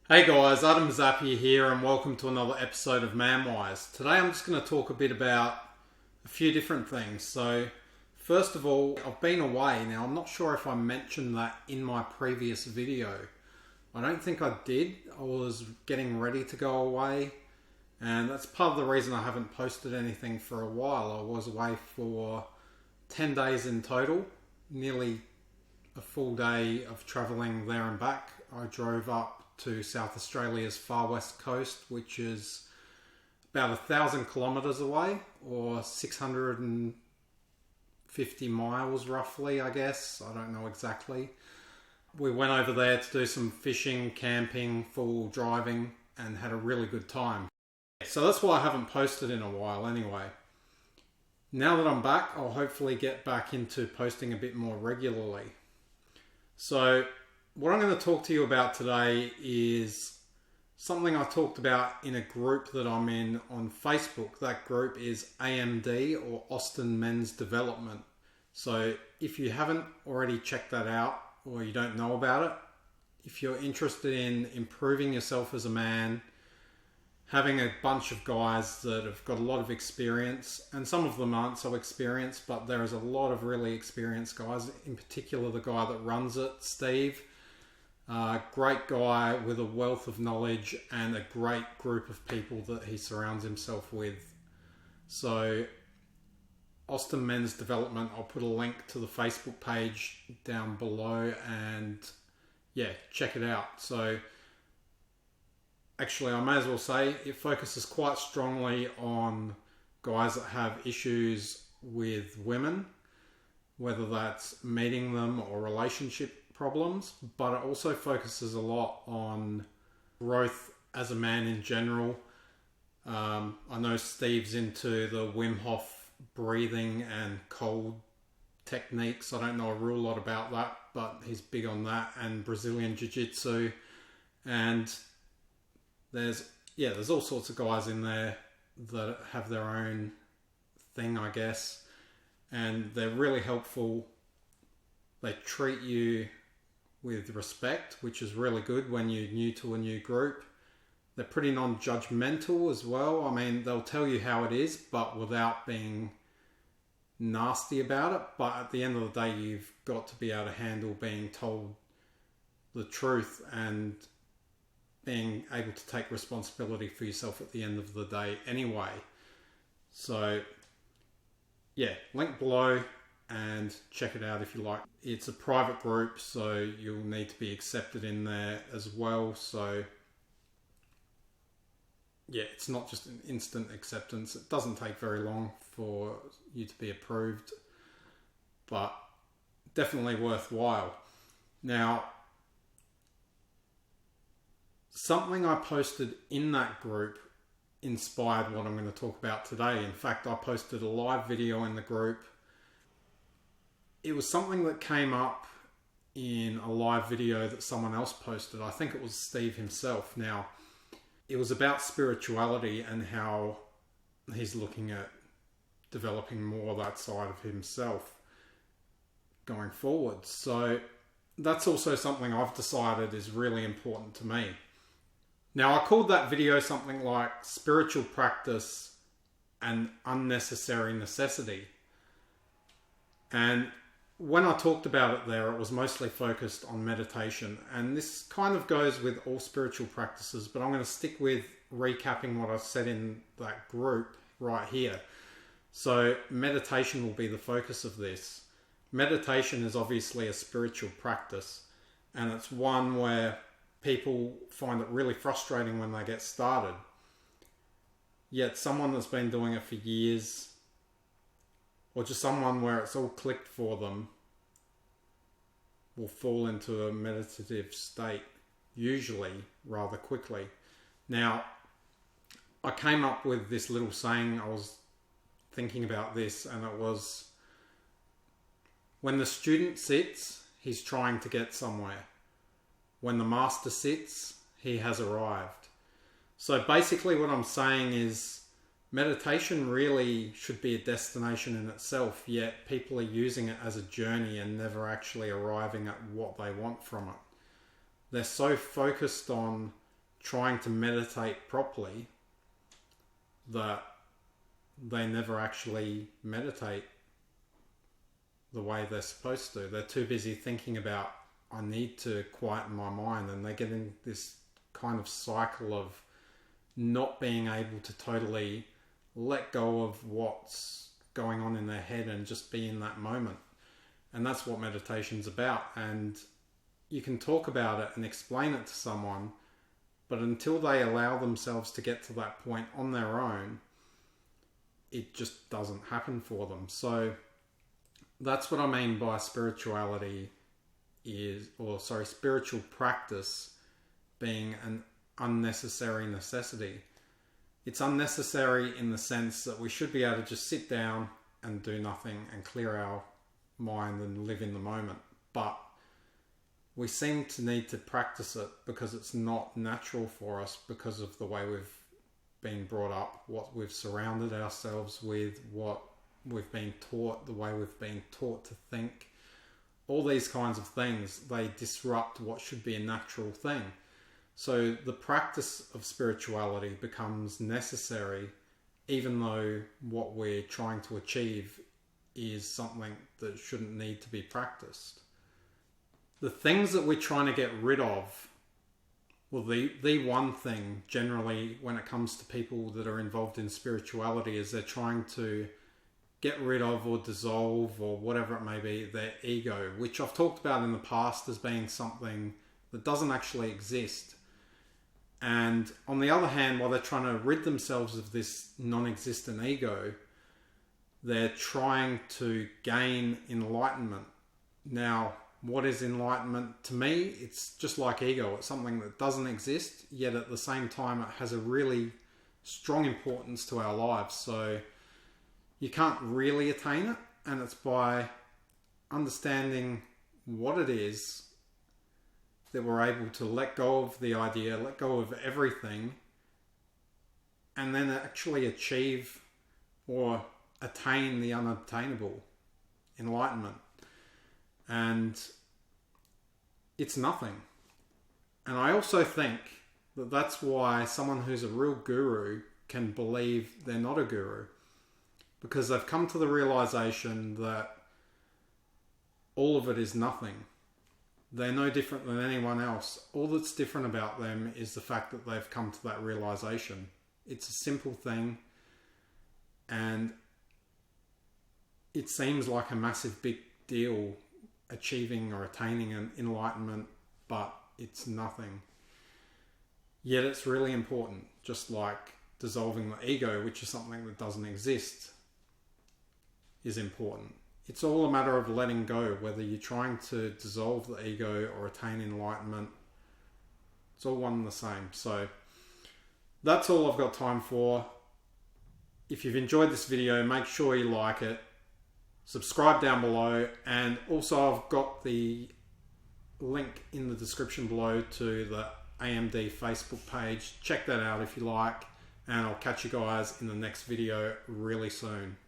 Hey guys, Adam Zapier here and welcome to another episode of ManWise. Today I'm just going to talk a bit about a few different things. So first of all, I've been away. Now I'm not sure if I mentioned that in my previous video. I don't think I did. I was getting ready to go away and that's part of the reason I haven't posted anything for a while. I was away for 10 days in total, nearly a full day of travelling there and back. I drove up to South Australia's far west coast, which is about 1,000 kilometres away, or 650 miles roughly, I guess. I don't know exactly. We went over there to do some fishing, camping, full driving, and had a really good time. So that's why I haven't posted in a while anyway. Now that I'm back, I'll hopefully get back into posting a bit more regularly. So what I'm going to talk to you about today is something I talked about in a group that I'm in on Facebook. That group is AMD, or Austin Men's Development. So if you haven't already checked that out or you don't know about it, if you're interested in improving yourself as a man, having a bunch of guys that have got a lot of experience, and some of them aren't so experienced, but there is a lot of really experienced guys, in particular the guy that runs it, Steve. Great guy with a wealth of knowledge and a great group of people that he surrounds himself with. So Austin Men's Development, I'll put a link to the Facebook page down below and yeah, check it out. So actually I may as well say it focuses quite strongly on guys that have issues with women, whether that's meeting them or relationship problems, but it also focuses a lot on growth as a man in general. I know Steve's into the Wim Hof breathing and cold techniques. I don't know a real lot about that, but he's big on that, and Brazilian Jiu-Jitsu. And there's all sorts of guys in there that have their own thing, I guess, and they're really helpful. They treat you with respect, which is really good when you're new to a new group. They're pretty non-judgmental as well. I mean, they'll tell you how it is, but without being nasty about it. But at the end of the day, you've got to be able to handle being told the truth and being able to take responsibility for yourself at the end of the day anyway. So yeah, link below and check it out if you like. It's a private group, so you'll need to be accepted in there as well. So yeah, it's not just an instant acceptance. It doesn't take very long for you to be approved, but definitely worthwhile. Now, something I posted in that group inspired what I'm going to talk about today. In fact, I posted a live video in the group. It was something that came up in a live video that someone else posted. I think it was Steve himself. Now, it was about spirituality and how he's looking at developing more of that side of himself going forward. So that's also something I've decided is really important to me. Now, I called that video something like Spiritual Practice and Unnecessary Necessity. And when I talked about it there, it was mostly focused on meditation. And this kind of goes with all spiritual practices, but I'm going to stick with recapping what I said in that group right here. So meditation will be the focus of this. Meditation is obviously a spiritual practice, and it's one where people find it really frustrating when they get started. Yet someone that's been doing it for years, or just someone where it's all clicked for them, will fall into a meditative state, usually rather quickly. Now, I came up with this little saying. I was thinking about this, and it was, when the student sits, he's trying to get somewhere. When the master sits, he has arrived. So basically what I'm saying is, meditation really should be a destination in itself, yet people are using it as a journey and never actually arriving at what they want from it. They're so focused on trying to meditate properly that they never actually meditate the way they're supposed to. They're too busy thinking about, I need to quieten my mind, and they get in this kind of cycle of not being able to totally let go of what's going on in their head and just be in that moment. And that's what meditation's about. And you can talk about it and explain it to someone, but until they allow themselves to get to that point on their own, it just doesn't happen for them. So that's what I mean by spirituality spiritual practice being an unnecessary necessity. It's unnecessary in the sense that we should be able to just sit down and do nothing and clear our mind and live in the moment. But we seem to need to practice it because it's not natural for us, because of the way we've been brought up, what we've surrounded ourselves with, what we've been taught, the way we've been taught to think. All these kinds of things, they disrupt what should be a natural thing. So the practice of spirituality becomes necessary, even though what we're trying to achieve is something that shouldn't need to be practiced. The things that we're trying to get rid of, well, the one thing generally when it comes to people that are involved in spirituality is they're trying to get rid of or dissolve or whatever it may be, their ego, which I've talked about in the past as being something that doesn't actually exist. And on the other hand, while they're trying to rid themselves of this non-existent ego, they're trying to gain enlightenment. Now, what is enlightenment? To me, it's just like ego. It's something that doesn't exist, yet at the same time, it has a really strong importance to our lives. So you can't really attain it, and it's by understanding what it is that we're able to let go of the idea, let go of everything, and then actually achieve or attain the unobtainable, enlightenment. And it's nothing. And I also think that that's why someone who's a real guru can believe they're not a guru, because they've come to the realization that all of it is nothing. They're no different than anyone else. All that's different about them is the fact that they've come to that realization. It's a simple thing, and it seems like a massive big deal achieving or attaining an enlightenment, but it's nothing. Yet it's really important, just like dissolving the ego, which is something that doesn't exist, is important. It's all a matter of letting go, whether you're trying to dissolve the ego or attain enlightenment. It's all one and the same. So that's all I've got time for. If you've enjoyed this video, make sure you like it, subscribe down below, and also I've got the link in the description below to the AMD Facebook page. Check that out if you like, and I'll catch you guys in the next video really soon.